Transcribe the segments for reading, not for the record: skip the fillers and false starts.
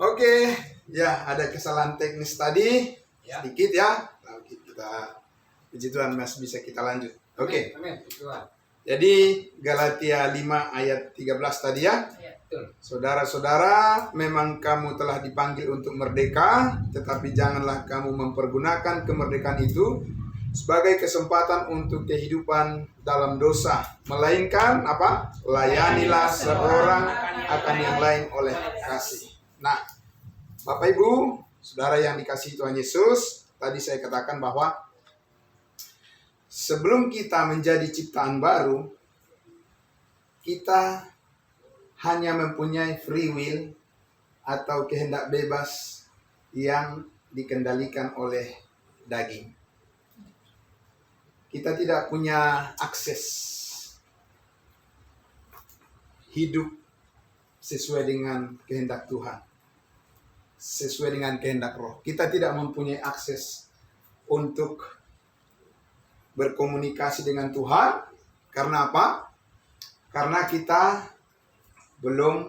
Oke, ya ada kesalahan teknis tadi Ya. sedikit ya. Lalu kita puji Tuhan Mas bisa kita lanjut. Oke. Amin. Puji Tuhan. Jadi Galatia 5 ayat 13 tadi ya. Ya, betul. Saudara-saudara, memang kamu telah dipanggil untuk merdeka, tetapi janganlah kamu mempergunakan kemerdekaan itu sebagai kesempatan untuk kehidupan dalam dosa, melainkan apa? Layanilah seorang akan yang lain oleh kasih. Nah, Bapak Ibu, saudara yang dikasihi Tuhan Yesus, tadi saya katakan bahwa sebelum kita menjadi ciptaan baru, kita hanya mempunyai free will atau kehendak bebas yang dikendalikan oleh daging. Kita tidak punya akses hidup sesuai dengan kehendak Tuhan, sesuai dengan kehendak Roh. Kita tidak mempunyai akses untuk berkomunikasi dengan Tuhan. Karena apa? Karena kita belum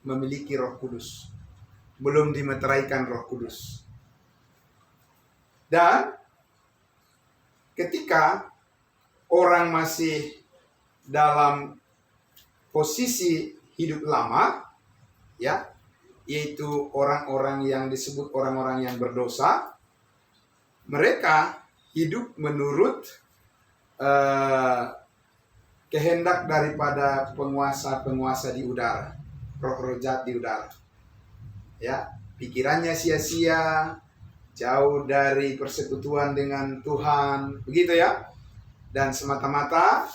memiliki Roh Kudus, belum dimeteraikan Roh Kudus. Dan ketika orang masih dalam posisi hidup lama, ya, yaitu orang-orang yang disebut orang-orang yang berdosa, mereka hidup menurut kehendak daripada penguasa-penguasa di udara, roh-roh jahat di udara. Ya, pikirannya sia-sia, jauh dari persekutuan dengan Tuhan, begitu ya. Dan semata-mata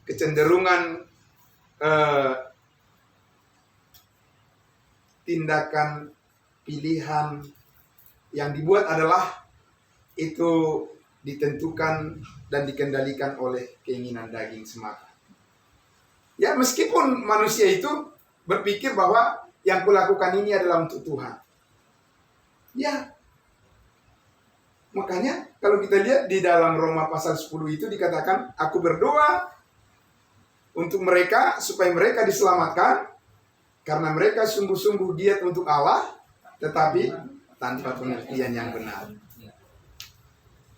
kecenderungan tindakan pilihan yang dibuat adalah itu ditentukan dan dikendalikan oleh keinginan daging semata. Ya, meskipun manusia itu berpikir bahwa yang kulakukan ini adalah untuk Tuhan. Ya, makanya kalau kita lihat di dalam Roma pasal 10 itu dikatakan, aku berdoa untuk mereka supaya mereka diselamatkan karena mereka sungguh-sungguh giat untuk Allah, tetapi tanpa pengertian yang benar.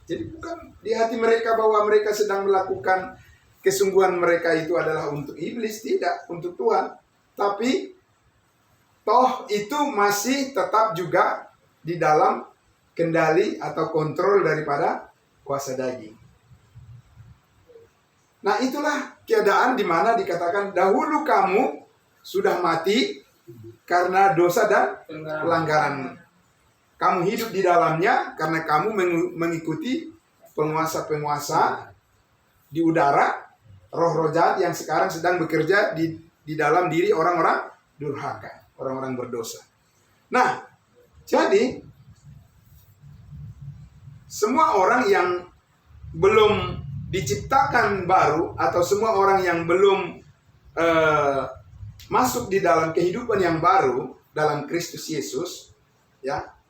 Jadi bukan di hati mereka bahwa mereka sedang melakukan kesungguhan mereka itu adalah untuk iblis, tidak, untuk Tuhan. Tapi toh itu masih tetap juga di dalam kendali atau kontrol daripada kuasa daging. Nah, itulah keadaan di mana dikatakan dahulu kamu sudah mati karena dosa dan pelanggaran. Kamu hidup di dalamnya karena kamu mengikuti penguasa-penguasa di udara, roh-roh jahat yang sekarang sedang bekerja di dalam diri orang-orang durhaka, orang-orang berdosa. Nah, jadi semua orang yang belum diciptakan baru atau semua orang yang belum masuk di dalam kehidupan yang baru dalam Kristus Yesus, ya,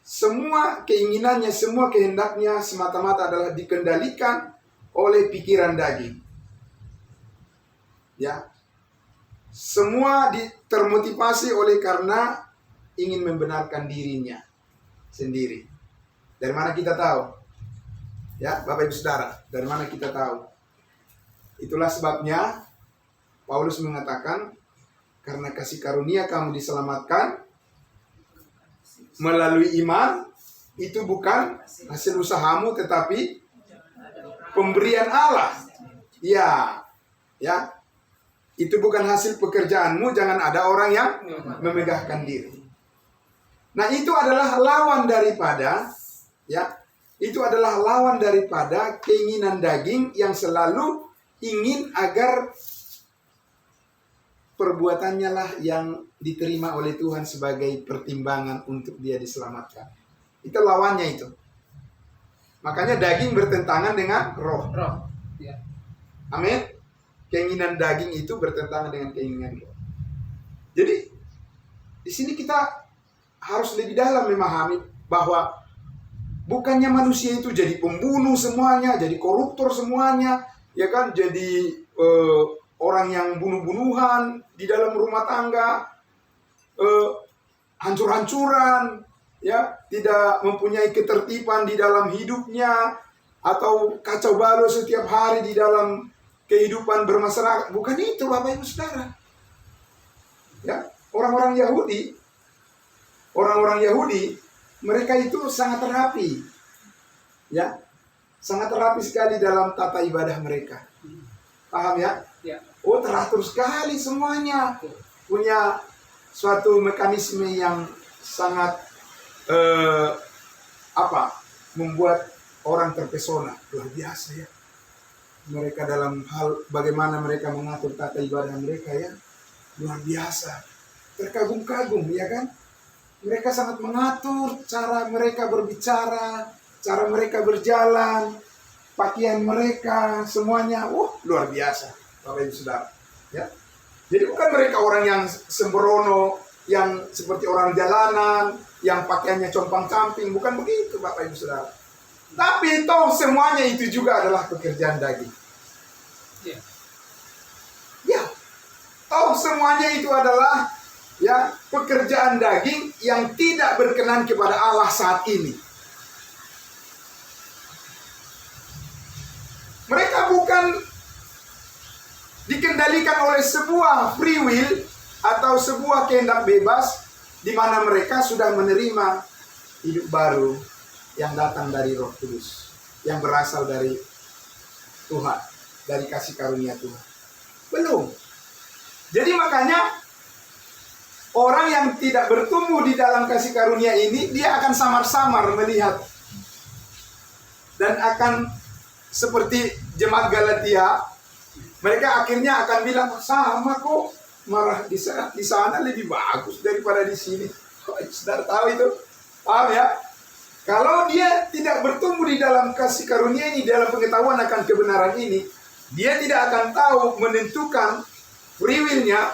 semua keinginannya, semua kehendaknya semata-mata adalah dikendalikan oleh pikiran daging. Ya, semua termotivasi oleh karena ingin membenarkan dirinya sendiri. Dari mana kita tahu? Ya, Bapak Ibu Saudara, dari mana kita tahu? Itulah sebabnya Paulus mengatakan, karena kasih karunia kamu diselamatkan melalui iman, itu bukan hasil usahamu tetapi pemberian Allah. Ya, ya. Itu bukan hasil pekerjaanmu, jangan ada orang yang memegahkan diri. Nah, itu adalah lawan daripada, ya, itu adalah lawan daripada keinginan daging yang selalu ingin agar perbuatannya lah yang diterima oleh Tuhan sebagai pertimbangan untuk dia diselamatkan. Itu lawannya itu. Makanya daging bertentangan dengan roh. Ya. Amin. Keinginan daging itu bertentangan dengan keinginan roh. Jadi di sini kita harus lebih dalam memahami bahwa bukannya manusia itu jadi pembunuh semuanya, jadi koruptor semuanya, ya kan, jadi orang yang bunuh-bunuhan di dalam rumah tangga, hancur-hancuran, ya, tidak mempunyai ketertiban di dalam hidupnya, atau kacau balau setiap hari di dalam kehidupan bermasyarakat. Bukan itu, Bapak Ibu Saudara. Ya, orang-orang Yahudi, mereka itu sangat terapi, ya, sangat terapi sekali dalam tata ibadah mereka. Paham ya? Ya. Oh, teratur sekali semuanya, punya suatu mekanisme yang sangat membuat orang terpesona. Luar biasa ya. Mereka dalam hal bagaimana mereka mengatur tata ibadah mereka, ya, luar biasa. Terkagum-kagum, ya kan? Mereka sangat mengatur cara mereka berbicara, cara mereka berjalan, pakaian mereka, semuanya, luar biasa, Bapak Ibu Saudara. Ya. Jadi bukan mereka orang yang sembrono, yang seperti orang jalanan, yang pakaiannya compang-camping, bukan begitu, Bapak Ibu Saudara. Tapi toh semuanya itu juga adalah pekerjaan daging. Ya, toh semuanya itu adalah, ya, pekerjaan daging yang tidak berkenan kepada Allah saat ini. Mereka bukan dikendalikan oleh sebuah free will atau sebuah kehendak bebas, di mana mereka sudah menerima hidup baru yang datang dari Roh Kudus, yang berasal dari Tuhan, dari kasih karunia Tuhan. Belum. Jadi makanya orang yang tidak bertumbuh di dalam kasih karunia ini, dia akan samar-samar melihat, dan akan seperti jemaat Galatia, mereka akhirnya akan bilang, sama kok, marah di sana lebih bagus daripada di sini. Saudara tahu itu? Paham ya? Kalau dia tidak bertumbuh di dalam kasih karunia ini, dalam pengetahuan akan kebenaran ini, dia tidak akan tahu menentukan free will-nya,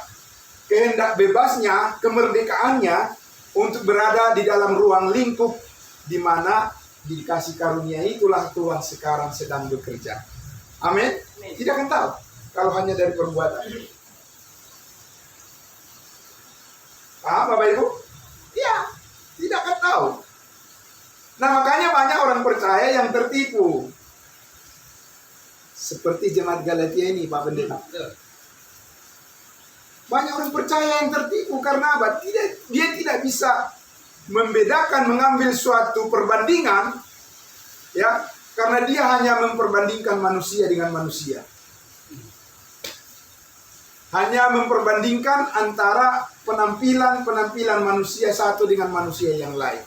kehendak bebasnya, kemerdekaannya untuk berada di dalam ruang lingkup di mana di kasih karunia itulah Tuhan sekarang sedang bekerja. Amin. Tidak akan tahu kalau hanya dari perbuatan. Paham Bapak Ibu? Ya, tidak akan tahu. Nah, makanya banyak orang percaya yang tertipu. Seperti jemaat Galatia ini, Pak Pendeta. Banyak orang percaya yang tertipu karena apa? Dia tidak bisa membedakan, mengambil suatu perbandingan, ya, karena dia hanya memperbandingkan manusia dengan manusia. Hanya memperbandingkan antara penampilan manusia satu dengan manusia yang lain,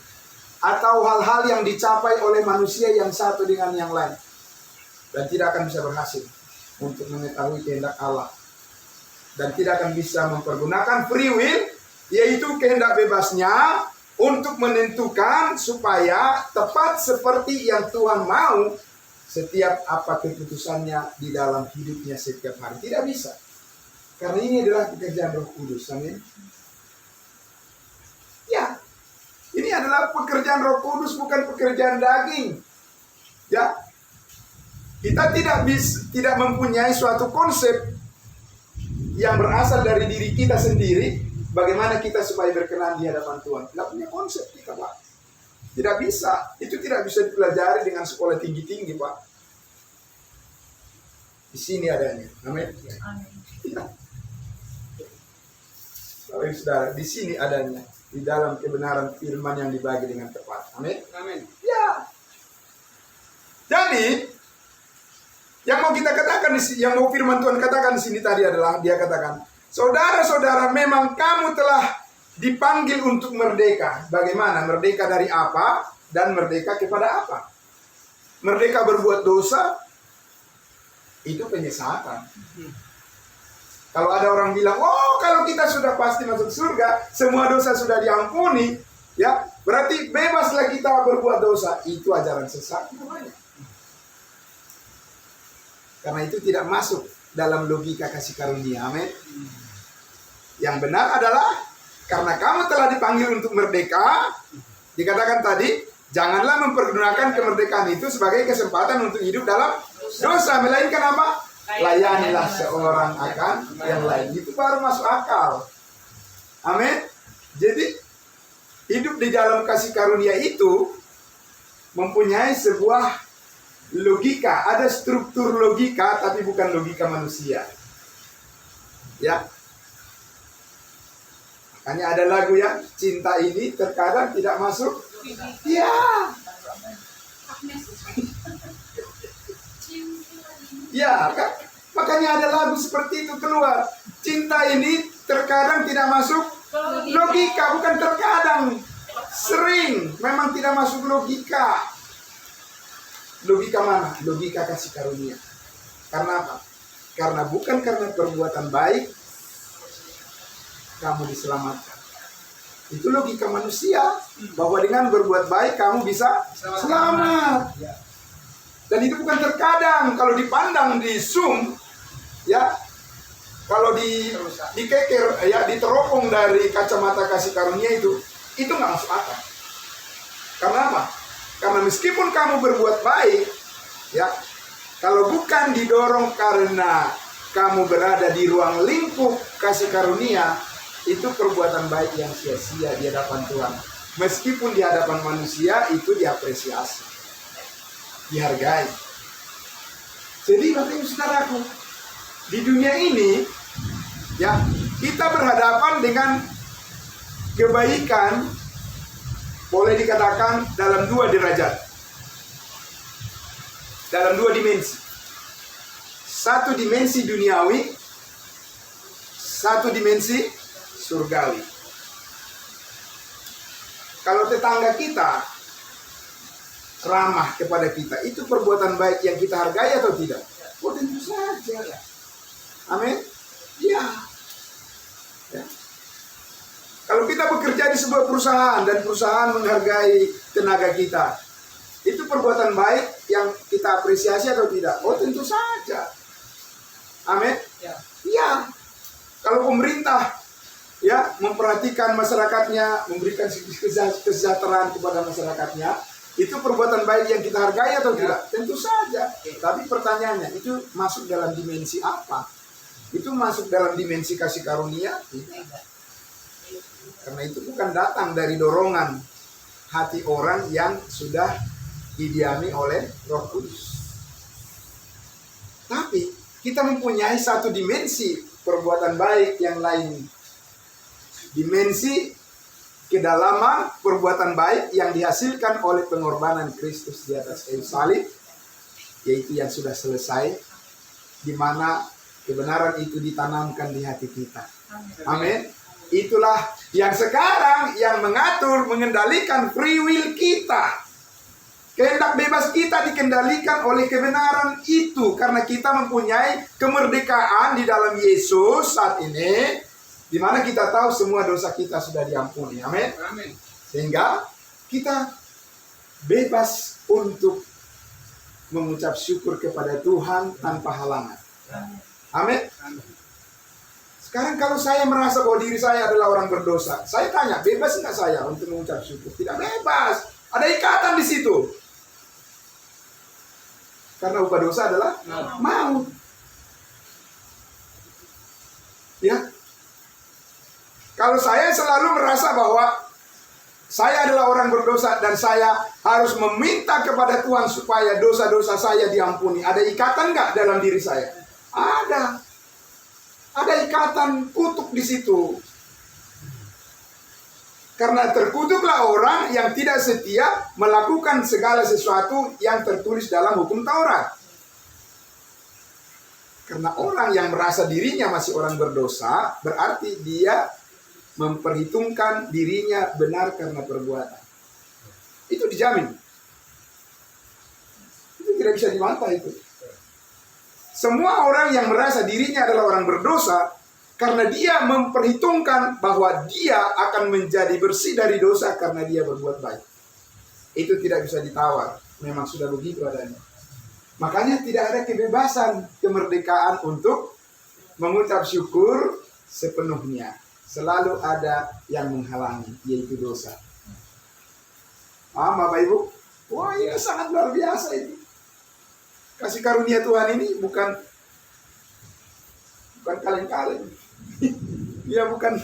atau hal-hal yang dicapai oleh manusia yang satu dengan yang lain, dan tidak akan bisa berhasil untuk mengetahui kehendak Allah, dan tidak akan bisa mempergunakan free will, yaitu kehendak bebasnya, untuk menentukan supaya tepat seperti yang Tuhan mau setiap apa keputusannya di dalam hidupnya setiap hari. Tidak bisa, karena ini adalah pekerjaan Roh Kudus. Amin. Ya, ini adalah pekerjaan Roh Kudus, bukan pekerjaan daging. Ya, kita tidak mempunyai suatu konsep yang berasal dari diri kita sendiri, bagaimana kita supaya berkenan di hadapan Tuhan. Tidak punya konsep kita, Pak. Tidak bisa. Itu tidak bisa dipelajari dengan sekolah tinggi-tinggi, Pak. Di sini adanya. Amin. Ya. Bapak Saudara, di sini adanya, di dalam kebenaran firman yang dibagi dengan tepat. Amin. Amin. Ya. Jadi, yang mau kita katakan, yang mau firman Tuhan katakan di sini tadi adalah, dia katakan, saudara-saudara, memang kamu telah dipanggil untuk merdeka. Bagaimana? Merdeka dari apa? Dan merdeka kepada apa? Merdeka berbuat dosa, itu penyesatan. Kalau ada orang bilang, oh kalau kita sudah pasti masuk surga, semua dosa sudah diampuni, ya berarti bebaslah kita berbuat dosa. Itu ajaran sesat namanya. Karena itu tidak masuk dalam logika kasih karunia. Amin. Yang benar adalah karena kamu telah dipanggil untuk merdeka, dikatakan tadi, janganlah mempergunakan kemerdekaan itu sebagai kesempatan untuk hidup dalam dosa, melainkan apa? Layanilah seorang akan yang lain. Itu baru masuk akal. Amin. Jadi hidup di dalam kasih karunia itu mempunyai sebuah logika, ada struktur logika, tapi bukan logika manusia. Ya, makanya ada lagu ya, cinta ini terkadang tidak masuk. Ya, ya kan? Makanya ada lagu seperti itu keluar. Cinta ini terkadang tidak masuk logika, bukan terkadang. Sering memang tidak masuk logika. Logika mana? Logika kasih karunia. Karena apa? Karena bukan karena perbuatan baik kamu diselamatkan. Itu logika manusia, bahwa dengan berbuat baik kamu bisa selamat. Dan itu bukan terkadang. Kalau dipandang di zoom, ya, kalau dikeker, ya, diteropong dari kacamata kasih karunia itu nggak masuk akal. Karena apa? Karena meskipun kamu berbuat baik, ya, kalau bukan didorong karena kamu berada di ruang lingkup kasih karunia, itu perbuatan baik yang sia-sia di hadapan Tuhan. Meskipun di hadapan manusia itu diapresiasi, dihargai. Jadi Bapak Ibu Saudaraku, di dunia ini, ya, kita berhadapan dengan kebaikan, boleh dikatakan dalam dua derajat, dalam dua dimensi. Satu dimensi duniawi, satu dimensi surgawi. Kalau tetangga kita ramah kepada kita, itu perbuatan baik yang kita hargai atau tidak? Oh, tentu saja. Amin. Ya. Ya. Kalau kita bekerja di sebuah perusahaan dan perusahaan menghargai tenaga kita, itu perbuatan baik yang kita apresiasi atau tidak? Oh, tentu saja. Amin. Ya. Ya. Kalau pemerintah, ya, memperhatikan masyarakatnya, memberikan kesejahteraan kepada masyarakatnya, itu perbuatan baik yang kita hargai atau tidak? Tentu saja. Tapi pertanyaannya, itu masuk dalam dimensi apa? Itu masuk dalam dimensi kasih karunia? Tidak. Karena itu bukan datang dari dorongan hati orang yang sudah didiami oleh Roh Kudus. Tapi kita mempunyai satu dimensi perbuatan baik yang lain. Dimensi kedalaman perbuatan baik yang dihasilkan oleh pengorbanan Kristus di atas kayu salib, yaitu yang sudah selesai, di mana kebenaran itu ditanamkan di hati kita. Amin. Itulah yang sekarang yang mengatur, mengendalikan free will kita. Kehendak bebas kita dikendalikan oleh kebenaran itu, karena kita mempunyai kemerdekaan di dalam Yesus saat ini, di mana kita tahu semua dosa kita sudah diampuni. Amin. Sehingga kita bebas untuk mengucap syukur kepada Tuhan tanpa halangan. Amin. Sekarang kalau saya merasa bahwa diri saya adalah orang berdosa, saya tanya, bebas nggak saya untuk mengucap syukur? Tidak bebas. Ada ikatan di situ. Karena upah dosa adalah maut. Ya. Kalau saya selalu merasa bahwa saya adalah orang berdosa dan saya harus meminta kepada Tuhan supaya dosa-dosa saya diampuni, ada ikatan nggak dalam diri saya? Ada. Ada ikatan kutuk di situ. Karena terkutuklah orang yang tidak setia melakukan segala sesuatu yang tertulis dalam hukum Taurat. Karena orang yang merasa dirinya masih orang berdosa, berarti dia memperhitungkan dirinya benar karena perbuatan. Itu dijamin. Itu tidak bisa dibantah itu. Semua orang yang merasa dirinya adalah orang berdosa, karena dia memperhitungkan bahwa dia akan menjadi bersih dari dosa karena dia berbuat baik. Itu tidak bisa ditawar. Memang sudah begitu adanya. Makanya tidak ada kebebasan, kemerdekaan untuk mengucap syukur sepenuhnya. Selalu ada yang menghalangi, yaitu dosa. Bapak Ibu, wah, ini sangat luar biasa itu. Kasih karunia Tuhan ini bukan kaleng-kaleng. Ya, bukan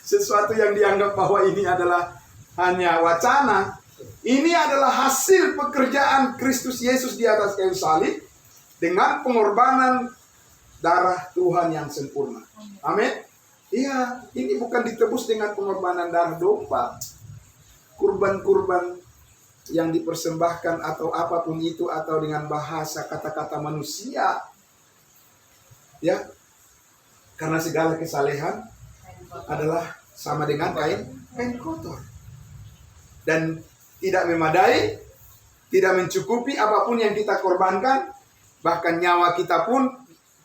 sesuatu yang dianggap bahwa ini adalah hanya wacana. Ini adalah hasil pekerjaan Kristus Yesus di atas kayu salib dengan pengorbanan darah Tuhan yang sempurna. Amin. Iya, ini bukan ditebus dengan pengorbanan darah domba, kurban-kurban yang dipersembahkan atau apapun itu, atau dengan bahasa kata-kata manusia. Ya, karena segala kesalehan adalah sama dengan kain kotor. Dan tidak memadai, tidak mencukupi apapun yang kita korbankan, bahkan nyawa kita pun,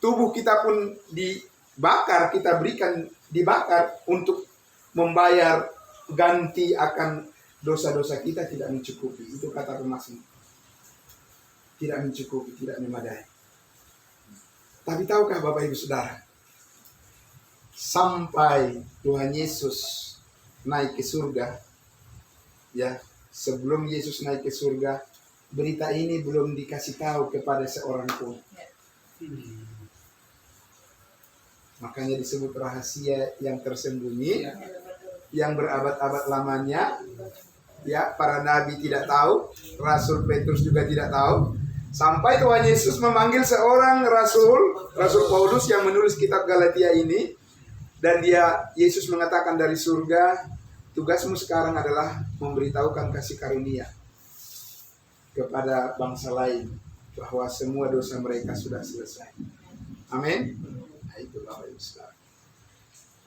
tubuh kita pun dibakar, kita berikan dibakar untuk membayar ganti akan dosa-dosa kita, tidak mencukupi. Itu kata pemasmur. Tidak mencukupi, tidak memadai. Tapi tahukah Bapak Ibu Saudara, sampai Tuhan Yesus naik ke surga, ya, sebelum Yesus naik ke surga, berita ini belum dikasih tahu kepada seorang pun. Makanya disebut rahasia yang tersembunyi, yang berabad-abad lamanya. Ya, para nabi tidak tahu, Rasul Petrus juga tidak tahu. Sampai Tuhan Yesus memanggil seorang Rasul Paulus yang menulis kitab Galatia ini. Dan Yesus mengatakan dari surga, tugasmu sekarang adalah memberitahukan kasih karunia kepada bangsa lain, bahwa semua dosa mereka sudah selesai. Amin. Nah, itu Bapak Ibu Saudara.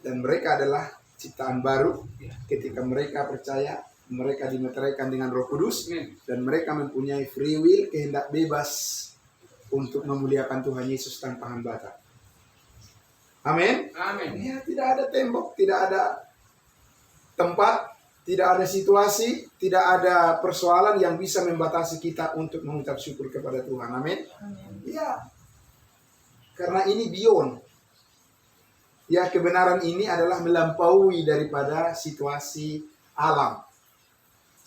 Dan mereka adalah ciptaan baru ketika mereka percaya, mereka dimeteraikan dengan Roh Kudus, dan mereka mempunyai free will, kehendak bebas untuk memuliakan Tuhan Yesus tanpa hambatan. Amin. Amin. Ya, tidak ada tembok, tidak ada tempat, tidak ada situasi, tidak ada persoalan yang bisa membatasi kita untuk mengucap syukur kepada Tuhan. Amin. Ya, karena ini beyond. Ya, kebenaran ini adalah melampaui daripada situasi alam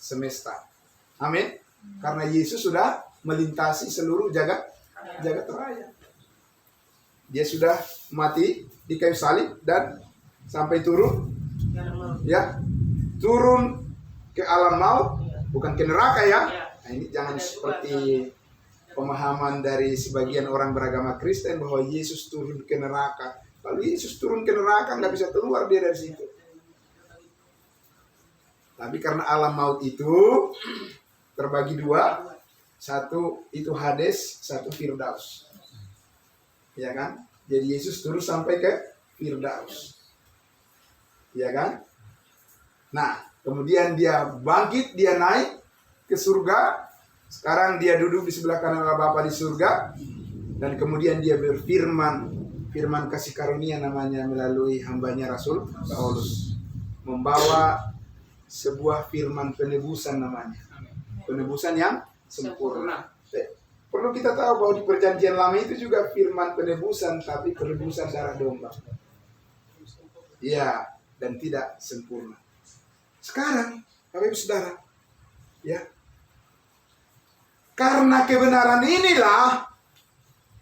semesta. Amin. Karena Yesus sudah melintasi seluruh jagat raya. Dia sudah mati di kayu salib dan sampai turun, ya, turun ke alam maut, bukan ke neraka, ya. Nah, ini jangan seperti pemahaman dari sebagian orang beragama Kristen bahwa Yesus turun ke neraka. Kalau Yesus turun ke neraka, nggak bisa keluar dia dari situ. Tapi karena alam maut itu terbagi dua, satu itu Hades, satu Firdaus, ya kan? Jadi Yesus turun sampai ke Firdaus, ya kan? Nah, kemudian dia bangkit, dia naik ke surga. Sekarang dia duduk di sebelah kanan Allah Bapa di surga, dan kemudian dia berfirman, firman kasih karunia namanya, melalui hambanya Rasul Paulus, membawa sebuah firman penebusan namanya, penebusan yang sempurna. Perlu kita tahu bahwa di perjanjian lama itu juga firman penebusan, tapi penebusan darah domba. Ya, dan tidak sempurna. Sekarang, Bapak Ibu Saudara, ya, karena kebenaran inilah,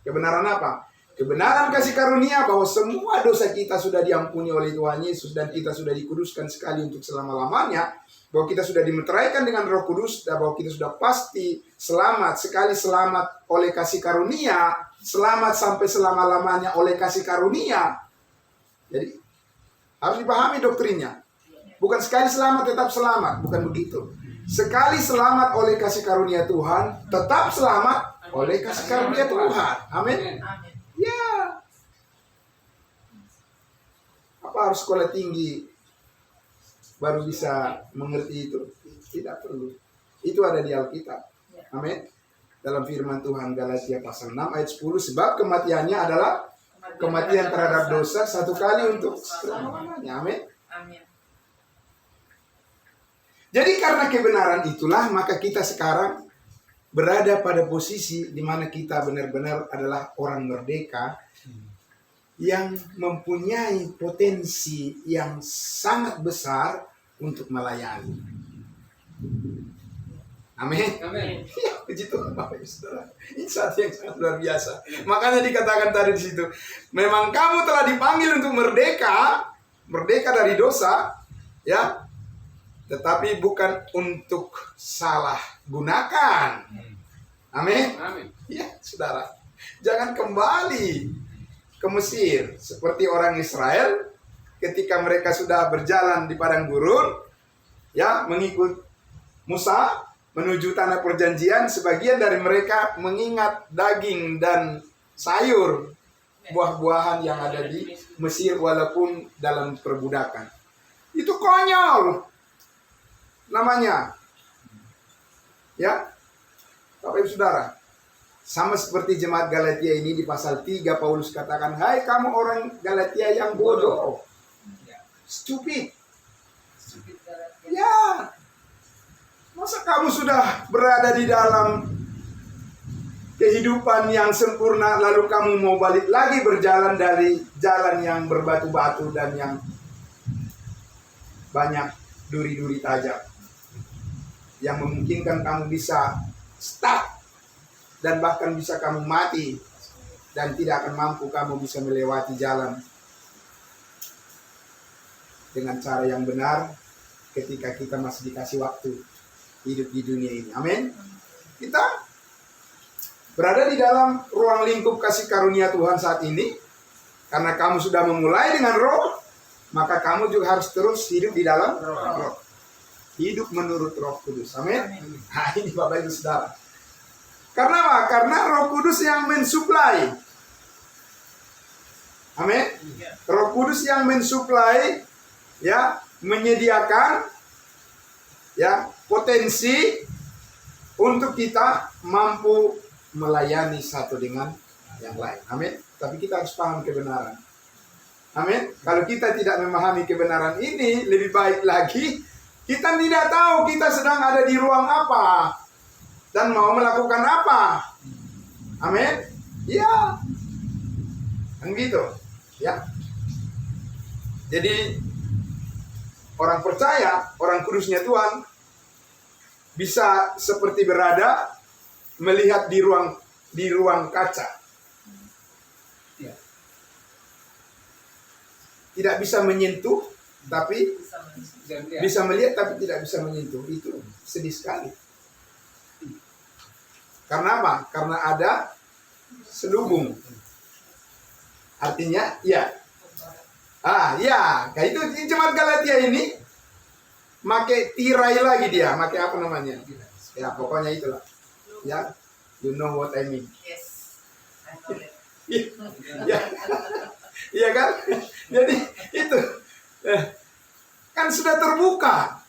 kebenaran apa? Kebenaran kasih karunia bahwa semua dosa kita sudah diampuni oleh Tuhan Yesus, dan kita sudah dikuduskan sekali untuk selama-lamanya, bahwa kita sudah dimeteraikan dengan Roh Kudus, dan bahwa kita sudah pasti selamat, sekali selamat oleh kasih karunia, selamat sampai selama-lamanya oleh kasih karunia. Jadi harus dipahami doktrinnya. Bukan sekali selamat tetap selamat, bukan begitu. Sekali selamat oleh kasih karunia Tuhan, tetap selamat oleh kasih karunia Tuhan. Amin. Ya, apa harus sekolah tinggi baru bisa mengerti itu? Tidak perlu. Itu ada di Alkitab. Amin. Dalam firman Tuhan Galatia pasal 6 ayat 10, sebab kematiannya adalah kematian terhadap dosa satu kali untuk selama-lamanya. Amin. Jadi karena kebenaran itulah, maka kita sekarang berada pada posisi di mana kita benar-benar adalah orang merdeka yang mempunyai potensi yang sangat besar untuk melayani. Amin. Amin. Ya, puji Tuhan Bapak Ibu Saudara. Ini satu yang sangat luar biasa. Makanya dikatakan tadi di situ, memang kamu telah dipanggil untuk merdeka dari dosa, ya. tetapi bukan untuk salah gunakan. Amin. Amin. Ya, saudara, jangan kembali ke Mesir seperti orang Israel ketika mereka sudah berjalan di padang gurun, ya, mengikut Musa menuju tanah perjanjian. Sebagian dari mereka mengingat daging dan sayur, buah-buahan yang ada di Mesir walaupun dalam perbudakan. Itu konyol namanya. Ya, Bapak Ibu Saudara, sama seperti jemaat Galatia ini di pasal 3 Paulus katakan, "Hai kamu orang Galatia yang bodoh." Stupid. Ya. Masa kamu sudah berada di dalam kehidupan yang sempurna lalu kamu mau balik lagi berjalan dari jalan yang berbatu-batu dan yang banyak duri-duri tajam yang memungkinkan kamu bisa stuck dan bahkan bisa kamu mati dan tidak akan mampu kamu bisa melewati jalan dengan cara yang benar ketika kita masih dikasih waktu hidup di dunia ini. Amin. Kita berada di dalam ruang lingkup kasih karunia Tuhan saat ini. Karena kamu sudah memulai dengan roh, maka kamu juga harus terus hidup di dalam roh. Hidup menurut Roh Kudus. Amin. Nah, ini Bapak Ibu Saudara. Karena apa? Karena Roh Kudus yang mensuplai. Amin. Roh Kudus yang mensuplai, ya, menyediakan, ya, potensi untuk kita mampu melayani satu dengan yang lain. Amin. Tapi kita harus paham kebenaran. Amin. Kalau kita tidak memahami kebenaran ini, lebih baik lagi kita tidak tahu kita sedang ada di ruang apa dan mau melakukan apa. Amin. Ya. Kan gitu. Ya. Jadi orang percaya, orang kudusnya Tuhan bisa seperti berada melihat di ruang kaca. Ya. Tidak bisa menyentuh, tapi bisa melihat tapi tidak bisa menyentuh. Itu sedih sekali. Karena apa? Karena ada selubung. Artinya, ya. Ya, kayak itu jemaat Galatia ini make tirai lagi dia, make apa namanya? Ya, pokoknya itulah. Ya, you know what I mean. Yes. I know it. Ya. Iya kan? Jadi itu kan sudah terbuka.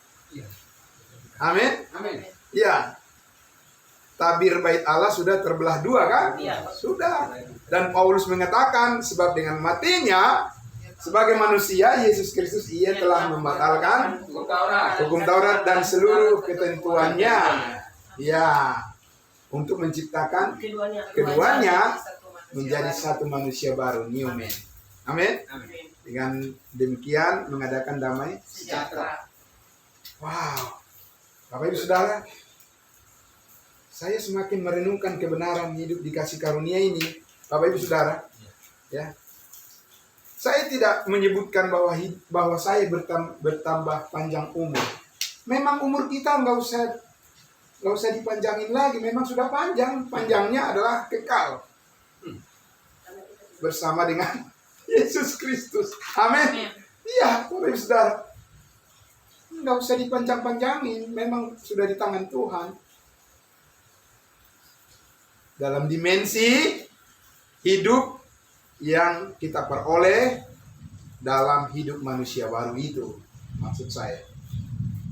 Amin. Amin. Ya. Tabir bait Allah sudah terbelah dua kan? Iya. Sudah. Dan Paulus mengatakan sebab dengan matinya sebagai manusia Yesus Kristus ia telah membatalkan hukum Taurat dan seluruh ketentuannya. Ya. Untuk menciptakan keduanya menjadi satu manusia baru, new man. Amin. Dengan demikian mengadakan damai Sejahtera. Wow. Bapak Ibu Saudara, saya semakin merenungkan kebenaran hidup di kasih karunia ini. Bapak Ibu Saudara, ya. Saya tidak menyebutkan bahwa saya bertambah panjang umur. Memang umur kita nggak usah dipanjangin lagi. Memang sudah panjang. Panjangnya adalah kekal bersama dengan Yesus Kristus. Amin. Iya, Bapak Ibu Saudara. Nggak usah dipanjang-panjangin. Memang sudah di tangan Tuhan. Dalam dimensi hidup yang kita peroleh dalam hidup manusia baru itu. Maksud saya.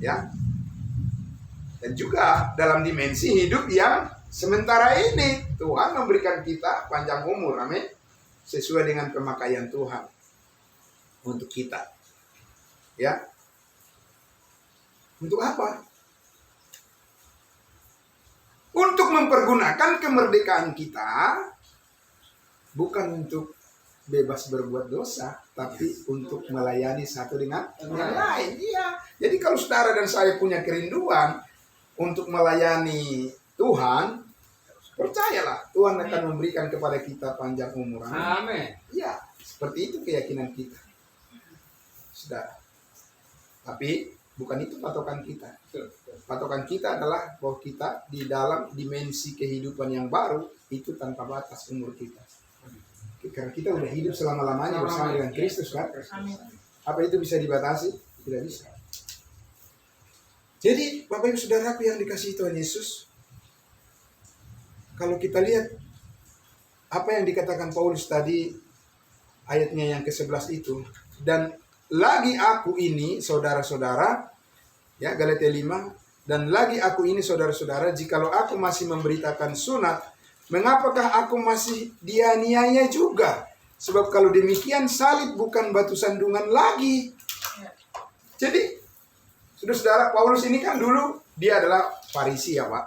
Ya. Dan juga dalam dimensi hidup yang sementara ini. Tuhan memberikan kita panjang umur. Amin. Sesuai dengan pemakaian Tuhan untuk kita. Ya. Untuk apa? Untuk mempergunakan kemerdekaan kita bukan untuk bebas berbuat dosa, tapi untuk melayani satu dengan yang lain. Iya. Jadi kalau saudara dan saya punya kerinduan untuk melayani Tuhan, percayalah Tuhan akan memberikan kepada kita panjang umur. Amin. Iya, seperti itu keyakinan kita. Saudara. Tapi Bukan itu patokan kita. Patokan kita adalah bahwa kita di dalam dimensi kehidupan yang baru itu tanpa batas umur kita. Karena kita udah hidup selama-lamanya bersama dengan Kristus kan. Amin. Apa itu bisa dibatasi? Tidak bisa. Jadi Bapak Ibu Saudaraku yang dikasihi Tuhan Yesus, kalau kita lihat apa yang dikatakan Paulus tadi ayatnya yang ke-11 itu, dan lagi aku ini saudara-saudara, ya Galatia 5, dan lagi aku ini saudara-saudara, jikalau aku masih memberitakan sunat, mengapakah aku masih dianiaya juga? Sebab kalau demikian salib bukan batu sandungan lagi. Jadi saudara-saudara, Paulus ini kan dulu dia adalah Farisi ya Pak,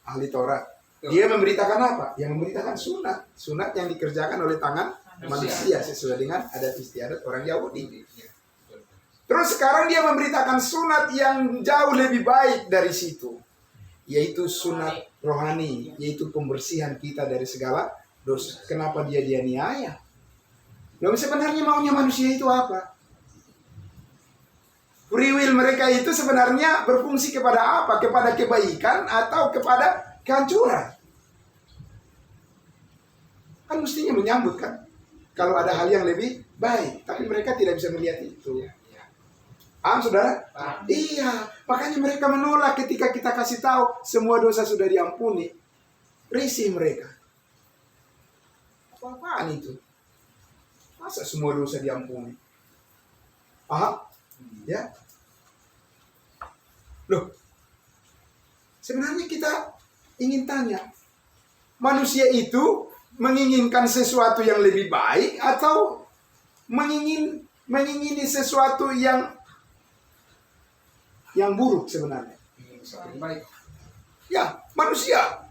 ahli Taurat. Dia memberitakan apa? Yang memberitakan sunat. Sunat yang dikerjakan oleh tangan manusia sesuai dengan adat istiadat orang Yahudi. Terus sekarang dia memberitakan sunat yang jauh lebih baik dari situ, yaitu sunat rohani, yaitu pembersihan kita dari segala dosa. Kenapa dia dianiaya? Lalu sebenarnya maunya manusia itu apa? Free will mereka itu sebenarnya berfungsi kepada apa? Kepada kebaikan atau kepada kehancuran? Kan mestinya menyambut kan? Kalau ada hal yang lebih baik, tapi mereka tidak bisa melihat itu. Saudara? Iya, makanya mereka menolak ketika kita kasih tahu semua dosa sudah diampuni. Risih mereka. Apa-apaan itu? Masa semua dosa diampuni? Ya. Loh, sebenarnya kita ingin tanya, manusia itu menginginkan sesuatu yang lebih baik atau mengingini sesuatu yang buruk sebenarnya? Ya, manusia.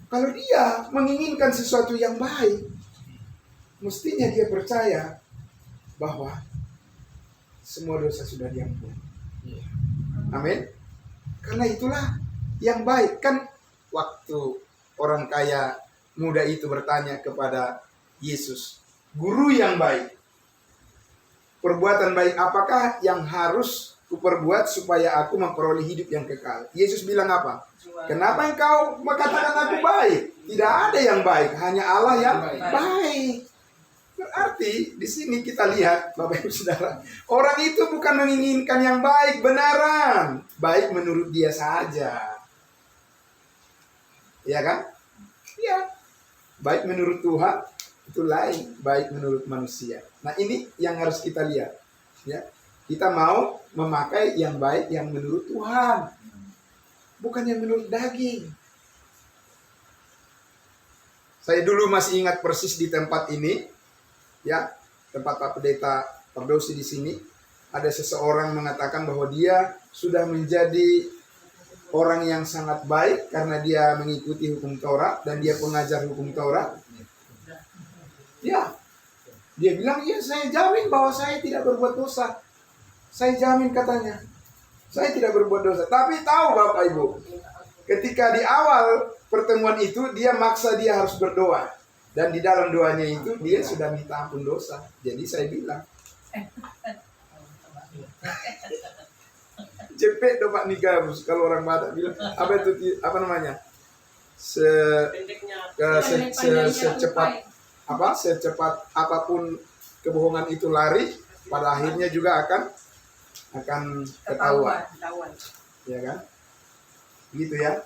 Kalau dia menginginkan sesuatu yang baik, mestinya dia percaya bahwa semua dosa sudah diampuni. Amin. Karena itulah yang baik. Kan waktu orang kaya muda itu bertanya kepada Yesus, guru yang baik, perbuatan baik apakah yang harus kuperbuat supaya aku memperoleh hidup yang kekal? Yesus bilang apa? Kenapa engkau mengatakan aku baik? Tidak ada yang baik, hanya Allah yang baik. Berarti di sini kita lihat Bapak Ibu Saudara, orang itu bukan menginginkan yang baik benaran, baik menurut dia saja. Ya kan? Ya. Baik menurut Tuhan itu lain, baik menurut manusia. Nah, ini yang harus kita lihat. Ya. Kita mau memakai yang baik yang menurut Tuhan, bukan yang menurut daging. Saya dulu masih ingat persis di tempat ini, ya, tempat Pak Pendeta Pardosi di sini, ada seseorang mengatakan bahwa dia sudah menjadi orang yang sangat baik karena dia mengikuti hukum Taurat dan dia pengajar hukum Taurat. Ya, dia bilang, ya saya jamin bahwa saya tidak berbuat dosa. Saya jamin katanya, saya tidak berbuat dosa. Tapi tahu Bapak Ibu, ketika di awal pertemuan itu dia maksa dia harus berdoa. Dan di dalam doanya itu dia sudah minta ampun dosa. Jadi saya bilang, cepet dong Pak Nikabus, kalau orang Batak bilang apa namanya, secepat apapun kebohongan itu lari, pada akhirnya juga akan ketahuan, ya kan? Gitu ya.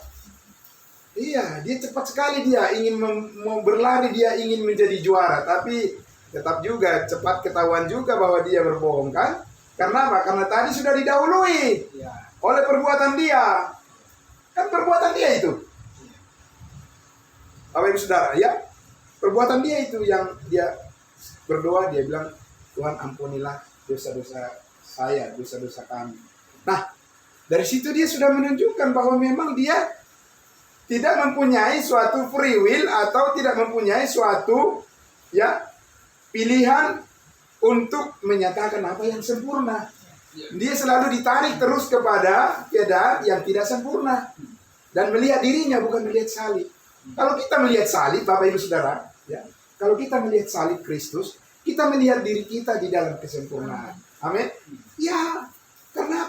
Iya, dia cepat sekali, dia ingin mau berlari, dia ingin menjadi juara, tapi tetap juga cepat ketahuan juga bahwa dia berbohong kan? Karena apa? Karena tadi sudah didahului oleh perbuatan dia. Kan perbuatan dia itu. Bapak Ibu Saudara, ya. Perbuatan dia itu yang dia berdoa, dia bilang, Tuhan ampunilah dosa-dosa saya, dosa-dosa kami. Nah, dari situ dia sudah menunjukkan bahwa memang dia tidak mempunyai suatu free will atau tidak mempunyai suatu pilihan untuk menyatakan apa yang sempurna. Dia selalu ditarik terus kepada keadaan yang tidak sempurna dan melihat dirinya, bukan melihat salib. Kalau kita melihat salib, Bapak Ibu Saudara, ya, kalau kita melihat salib Kristus, kita melihat diri kita di dalam kesempurnaan. Amin. Ya,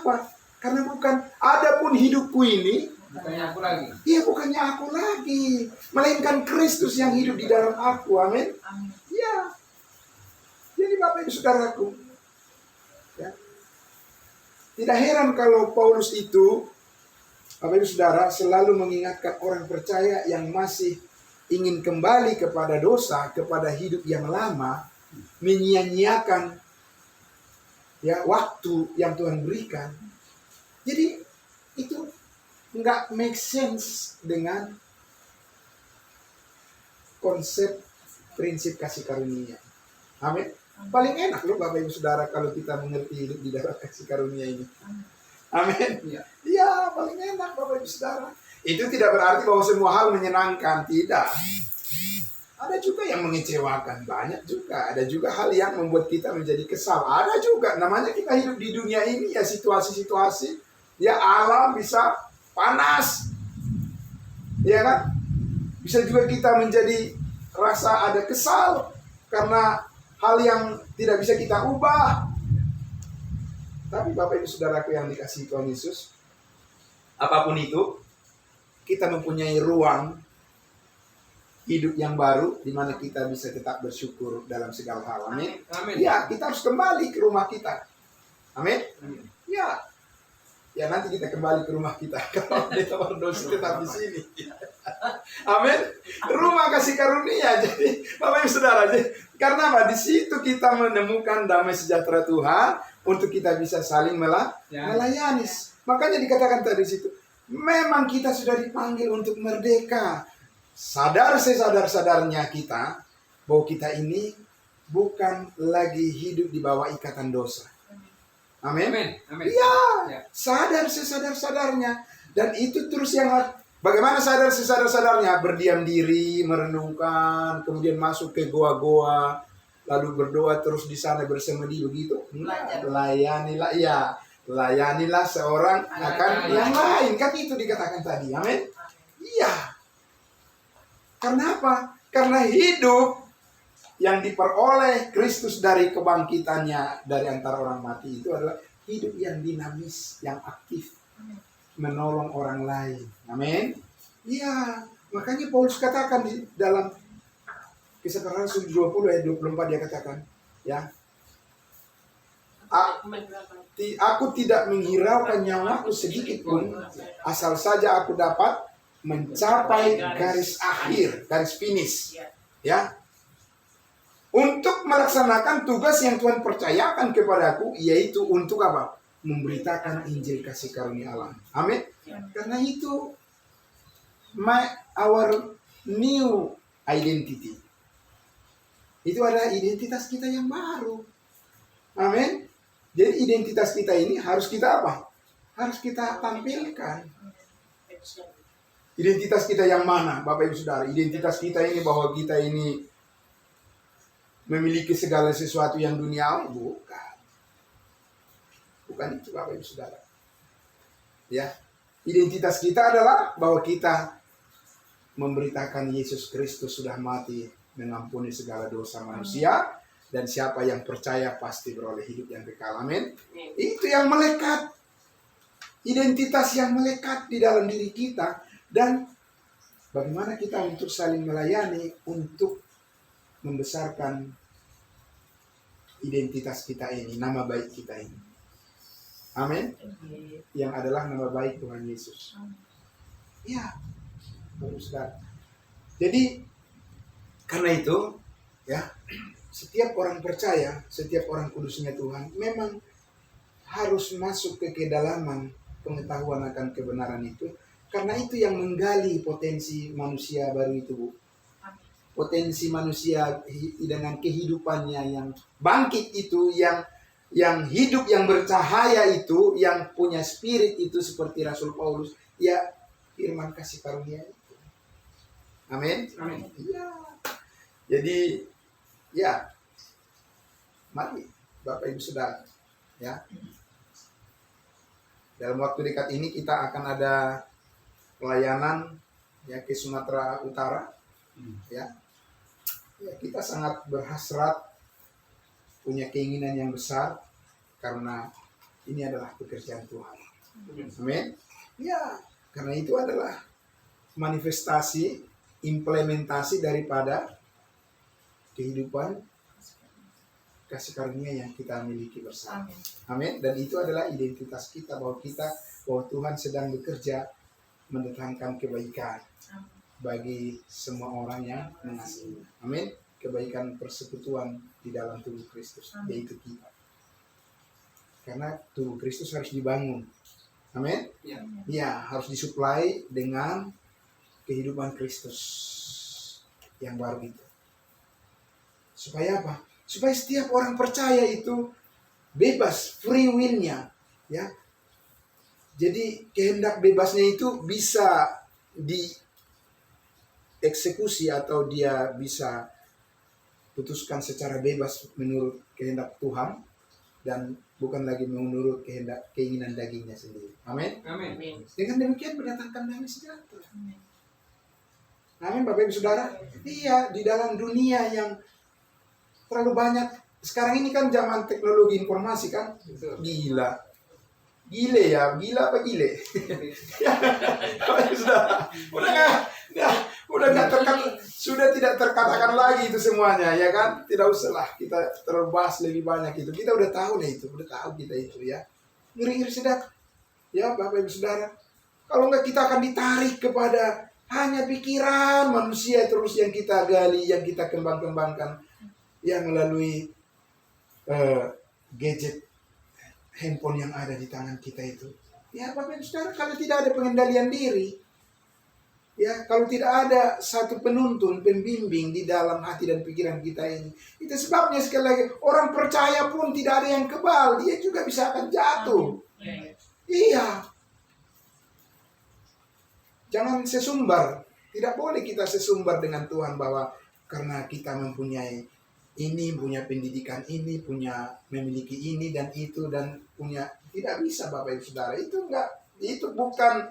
Kenapa? Karena bukan adapun hidupku ini, Bukannya aku lagi. iya bukannya aku lagi, melainkan Kristus yang hidup di dalam aku. Amin. Amin. Iya. Jadi Bapak Ibu Saudaraku, ya, tidak heran kalau Paulus itu, Bapak Ibu Saudara, selalu mengingatkan orang percaya yang masih ingin kembali kepada dosa, kepada hidup yang lama, menyia-nyiakan ya waktu yang Tuhan berikan. Jadi itu nggak make sense dengan konsep prinsip kasih karunia. Amin. Paling enak loh Bapak Ibu Saudara kalau kita mengerti hidup di dalam kasih karunia ini. Amin. Iya. Iya, paling enak Bapak Ibu Saudara. Itu tidak berarti bahwa semua hal menyenangkan, tidak. Ada juga yang mengecewakan, banyak juga. Ada juga hal yang membuat kita menjadi kesal. Ada juga, namanya kita hidup di dunia ini ya situasi-situasi. Ya alam bisa panas. Ya kan? Bisa juga kita menjadi rasa ada kesal karena hal yang tidak bisa kita ubah. Tapi Bapak Ibu Saudaraku yang dikasihi Tuhan Yesus, apapun itu, kita mempunyai ruang hidup yang baru di mana kita bisa tetap bersyukur dalam segala hal. Amin. Amin. Ya, kita harus kembali ke rumah kita. Amin. Amin. Ya. Ya nanti kita kembali ke rumah kita. Kalau kita berdosa tetap di sini. Amin. Rumah kasih karunia. Jadi Bapak Ibu Saudara, karena apa? Di situ kita menemukan damai sejahtera Tuhan untuk kita bisa saling melayani. Makanya dikatakan tadi di situ, memang kita sudah dipanggil untuk merdeka. Sadar sesadar-sadarnya kita bahwa kita ini bukan lagi hidup di bawah ikatan dosa. Amin. Amin. Amin. Iya, Ya. sadar sesadar-sadarnya. Dan itu terus yang bagaimana sadar sesadar-sadarnya? Berdiam diri, merenungkan, kemudian masuk ke goa-goa, lalu berdoa terus di sana bersemedi begitu. Belajar. Layanilah, ya, layanilah seorang akan yang lain. Kan itu dikatakan tadi. Amin. Iya. Karena apa? Karena hidup yang diperoleh Kristus dari kebangkitannya dari antara orang mati itu adalah hidup yang dinamis, yang aktif, menolong orang lain. Amin. Iya, makanya Paulus katakan di dalam Kisah Para Rasul 20 ayat 24 dia katakan, ya. Aku tidak menghiraukan nyawaku sedikit pun, asal saja aku dapat mencapai garis akhir, garis finish. Ya. Untuk melaksanakan tugas yang Tuhan percayakan kepadaku, yaitu untuk apa? Memberitakan Injil kasih karunia Allah. Amin. Karena itu our new identity. Itu adalah identitas kita yang baru. Amin. Jadi identitas kita ini harus kita apa? Harus kita tampilkan. Identitas kita yang mana, Bapak Ibu Saudara? Identitas kita ini bahwa kita ini memiliki segala sesuatu yang duniawi? Bukan. Bukan itu, Bapak Ibu Saudara. Ya. Identitas kita adalah bahwa kita memberitakan Yesus Kristus sudah mati mengampuni segala dosa manusia, dan siapa yang percaya pasti beroleh hidup yang kekal. Amin. Itu yang melekat. Identitas yang melekat di dalam diri kita. Dan bagaimana kita untuk saling melayani, untuk membesarkan identitas kita ini, nama baik kita ini. Amin. Yang adalah nama baik Tuhan Yesus. Ya, bagus sekali. Jadi karena itu, ya, setiap orang percaya, setiap orang kudusnya Tuhan memang harus masuk ke kedalaman pengetahuan akan kebenaran itu. Karena itu yang menggali potensi manusia baru itu, Bu. Potensi manusia dengan kehidupannya yang bangkit itu, yang hidup, yang bercahaya itu, yang punya spirit itu seperti Rasul Paulus, ya firman kasih karunia itu. Amin. Amin. Ya. Jadi ya, mari Bapak Ibu Saudara, ya. Dalam waktu dekat ini kita akan ada pelayanan ya ke Sumatera Utara, ya. Ya, kita sangat berhasrat, punya keinginan yang besar karena Ini adalah pekerjaan Tuhan. Amin. Ya, karena itu adalah manifestasi, implementasi daripada kehidupan kasih karunia yang kita miliki bersama. Amin. Dan itu adalah identitas kita bahwa Tuhan sedang bekerja mendatangkan kebaikan bagi semua orang yang mengasihi. Amin. Kebaikan persekutuan di dalam tubuh Kristus, yaitu kita. Karena tubuh Kristus harus dibangun. Amin. Ya. Ya, harus disuplai dengan kehidupan Kristus yang baru itu. Supaya apa? Supaya setiap orang percaya itu bebas, free will-nya, ya. Jadi kehendak bebasnya itu bisa dieksekusi atau dia bisa putuskan secara bebas menurut kehendak Tuhan dan bukan lagi menurut keinginan dagingnya sendiri. Amin. Amin. Dengan demikian mendatangkan damai sejahtera. Amin, Bapak Ibu Saudara. Iya, di dalam dunia yang terlalu banyak. Sekarang ini kan zaman teknologi informasi kan. Gila. Gile ya, gila apa gile? Ya, Bapak Ibu Saudara. Udah nggak sudah tidak terkatakan lagi itu semuanya, ya kan? Tidak usahlah kita terbahas lebih banyak itu. Kita udah tahu nih itu, udah tahu kita itu ya. Ngeri-ngeri sedap. Ya, Bapak Ibu Saudara. Kalau nggak kita akan ditarik kepada hanya pikiran manusia terus yang kita gali, yang kita kembangkan yang melalui gadget handphone yang ada di tangan kita itu. Ya, Bapak Ibu Saudara, kalau tidak ada pengendalian diri, ya, kalau tidak ada satu penuntun, pembimbing di dalam hati dan pikiran kita ini, itu sebabnya sekali lagi orang percaya pun tidak ada yang kebal, dia juga bisa akan jatuh. Iya. Jangan sesumbar. Tidak boleh kita sesumbar dengan Tuhan bahwa karena kita mempunyai ini, punya pendidikan ini, memiliki ini dan itu dan punya, tidak bisa Bapak Ibu Saudara. Itu bukan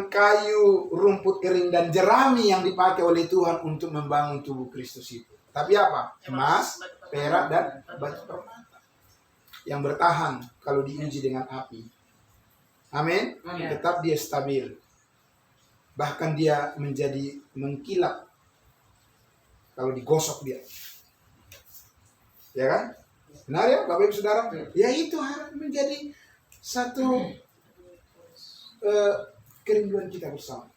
kayu, rumput kering dan jerami yang dipakai oleh Tuhan untuk membangun tubuh Kristus itu. Tapi apa? Emas, perak dan batu permata yang bertahan kalau diuji dengan api. Amin. Tetap dia stabil. Bahkan dia menjadi mengkilap kalau digosok dia. Ya kan? Benar ya Bapak Ibu Saudara? Ya, itu harus menjadi satu kerinduan kita bersama.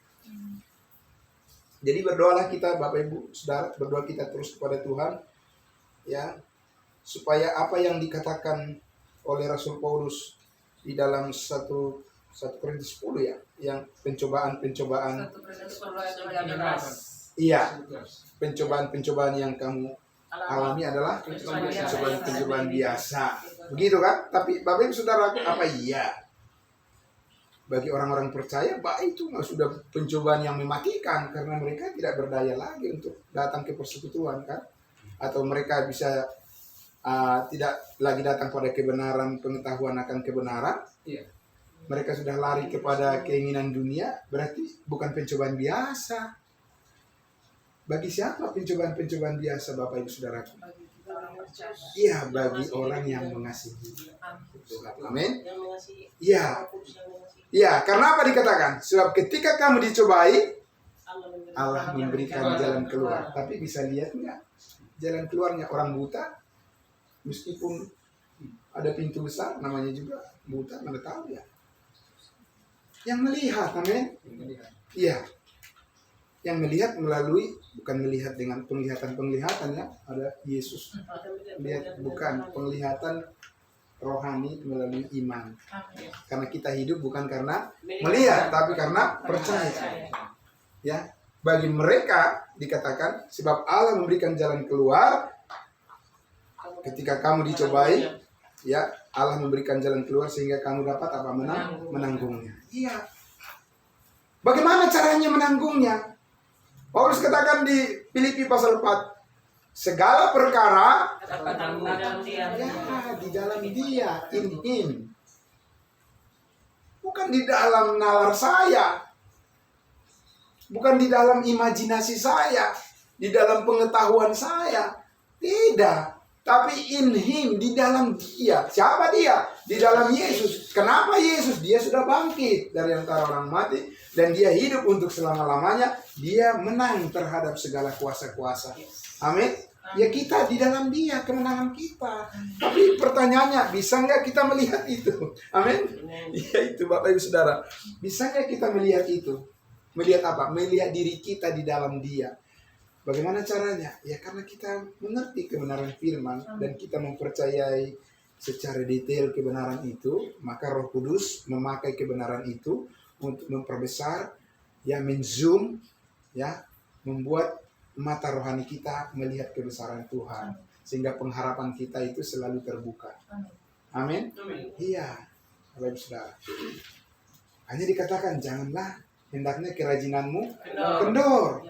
Jadi berdoalah kita Bapak Ibu Saudara, berdoa kita terus kepada Tuhan, ya, supaya apa yang dikatakan oleh Rasul Paulus di dalam 1 Korintus 10 ya, yang pencobaan. Iya, pencobaan yang kamu alami adalah pencobaan biasa. Begitu kan? Tapi Bapak Ibu Saudara, apa iya? Bagi orang-orang percaya, itu sudah pencobaan yang mematikan karena mereka tidak berdaya lagi untuk datang ke persekutuan kan? Atau mereka bisa tidak lagi datang pada kebenaran, pengetahuan akan kebenaran. Iya. Mereka sudah lari kepada keinginan dunia, berarti bukan pencobaan biasa. Bagi siapa pencobaan biasa Bapak Ibu Saudara? Iya, bagi orang yang mengasihi Tuhan. Amin. Iya. Iya, karena apa dikatakan? Sebab ketika kamu dicobai, Allah memberikan jalan keluar. Tapi bisa lihat nggak jalan keluarnya? Orang buta, meskipun ada pintu besar, namanya juga buta, mana tahu ya. Yang melihat, amin. Iya. Yang melihat melalui, bukan melihat dengan penglihatan ya, ada Yesus. Lihat, bukan penglihatan rohani melalui iman. Karena kita hidup bukan karena melihat, tapi karena percaya. Ya, bagi mereka dikatakan sebab Allah memberikan jalan keluar ketika kamu dicobai, ya, Allah memberikan jalan keluar sehingga kamu dapat apa? Menanggungnya. Iya. Bagaimana caranya menanggungnya? Paulus katakan di Filipi pasal 4, segala perkara di dalam Dia, in Him. Bukan di dalam nalar saya. Bukan di dalam imajinasi saya, di dalam pengetahuan saya. Tidak. Tapi in him, di dalam dia. Siapa dia? Di dalam Yesus. Kenapa Yesus? Dia sudah bangkit dari antara orang mati. Dan dia hidup untuk selama-lamanya. Dia menang terhadap segala kuasa-kuasa. Amin. Ya kita di dalam dia, kemenangan kita. Tapi pertanyaannya, bisa nggak kita melihat itu? Amin. Ya itu Bapak Ibu Saudara. Bisa nggak kita melihat itu? Melihat apa? Melihat diri kita di dalam dia. Bagaimana caranya? Ya karena kita mengerti kebenaran firman dan kita mempercayai secara detail kebenaran itu, maka Roh Kudus memakai kebenaran itu untuk memperbesar, ya menzoom, ya membuat mata rohani kita melihat kebesaran Tuhan, sehingga pengharapan kita itu selalu terbuka. Amin. Iya, Bapak Ibu Saudara. Hanya dikatakan janganlah hendaknya kerajinanmu kendor.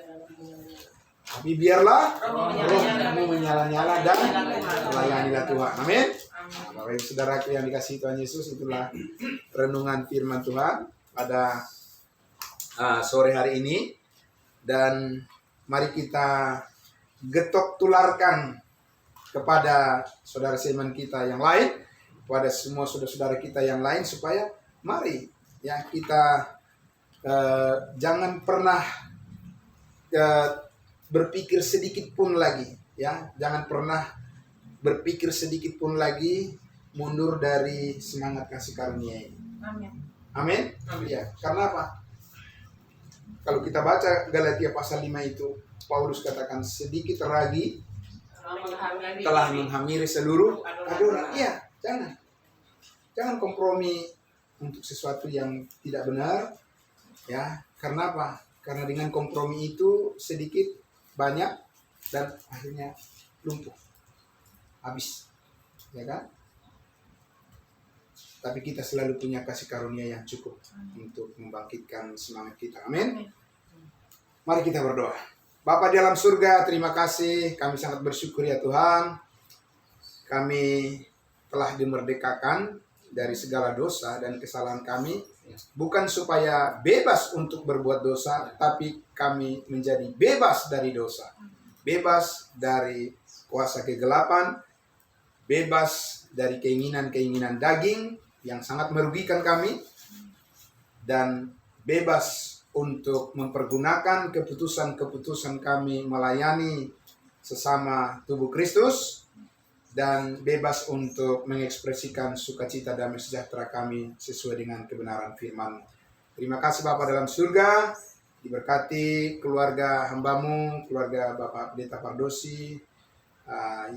Tapi biarlah rohmu menyala-nyala dan melayanilah Tuhan. Amin. Bapak Ibu Saudaraku yang dikasihi Tuhan Yesus, itulah renungan firman Tuhan pada sore hari ini. Dan mari kita getok tularkan kepada saudara seiman kita yang lain, kepada semua saudara-saudara kita yang lain, supaya mari ya kita jangan pernah berpikir sedikit pun lagi, ya jangan pernah berpikir sedikit pun lagi mundur dari semangat kasih karunia ini. Amin. Ya, karena apa? Kalau kita baca Galatia pasal 5 itu, Paulus katakan sedikit lagi telah menghampiri seluruh adonan. Iya, jangan kompromi untuk sesuatu yang tidak benar, ya. Karena apa? Karena dengan kompromi itu sedikit banyak dan akhirnya lumpuh, habis, ya kan? Tapi kita selalu punya kasih karunia yang cukup untuk membangkitkan semangat kita. Amin. Mari kita berdoa. Bapa di dalam surga, terima kasih. Kami sangat bersyukur ya Tuhan. Kami telah dimerdekakan dari segala dosa dan kesalahan kami. Bukan supaya bebas untuk berbuat dosa, tapi kami menjadi bebas dari dosa. Bebas dari kuasa kegelapan, bebas dari keinginan-keinginan daging yang sangat merugikan kami, dan bebas untuk mempergunakan keputusan-keputusan kami melayani sesama tubuh Kristus, dan bebas untuk mengekspresikan sukacita damai sejahtera kami sesuai dengan kebenaran firman. Terima kasih Bapa dalam surga, diberkati keluarga hamba-Mu, keluarga Bapak Pendeta Pardosi,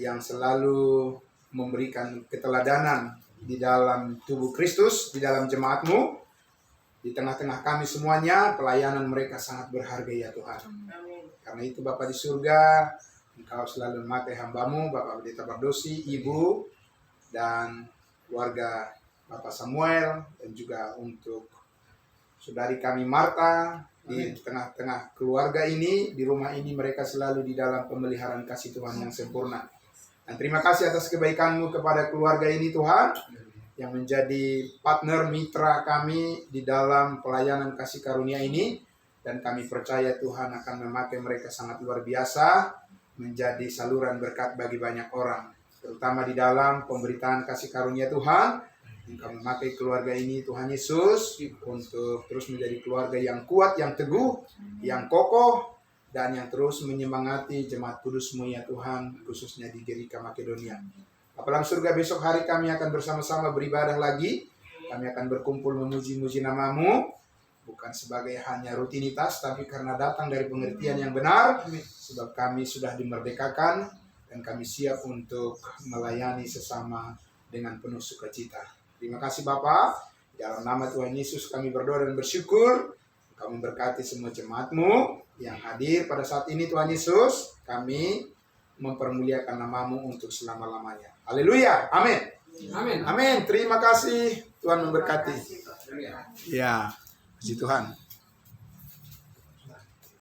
yang selalu memberikan keteladanan di dalam tubuh Kristus, di dalam jemaat-Mu. Di tengah-tengah kami semuanya, pelayanan mereka sangat berharga ya Tuhan. Karena itu Bapa di surga, Engkau selalu memakai hamba-Mu, Bapak Pendeta Pardosi, Ibu, dan keluarga Bapak Samuel, dan juga untuk saudari kami Marta, di tengah-tengah keluarga ini, di rumah ini, mereka selalu di dalam pemeliharaan kasih Tuhan yang sempurna. Dan terima kasih atas kebaikan-Mu kepada keluarga ini Tuhan, yang menjadi partner mitra kami di dalam pelayanan kasih karunia ini. Dan kami percaya Tuhan akan memakai mereka sangat luar biasa, menjadi saluran berkat bagi banyak orang, terutama di dalam pemberitaan kasih karunia Tuhan. Engkau memakai keluarga ini Tuhan Yesus untuk terus menjadi keluarga yang kuat, yang teguh, yang kokoh, dan yang terus menyemangati jemaat kudus-Mu ya Tuhan, khususnya di Gerika Makedonia. Dalam surga besok hari kami akan bersama-sama beribadah lagi. Kami akan berkumpul memuji-muji nama-Mu, bukan sebagai hanya rutinitas, tapi karena datang dari pengertian yang benar, sebab kami sudah dimerdekakan dan kami siap untuk melayani sesama dengan penuh sukacita. Terima kasih Bapa, dalam nama Tuhan Yesus kami berdoa dan bersyukur. Kami memberkati semua jemaat-Mu yang hadir pada saat ini Tuhan Yesus. Kami mempermuliakan nama-Mu untuk selama-lamanya. Haleluya, amin. Amin. Amin. Terima kasih, Tuhan memberkati. Ya, puji Tuhan.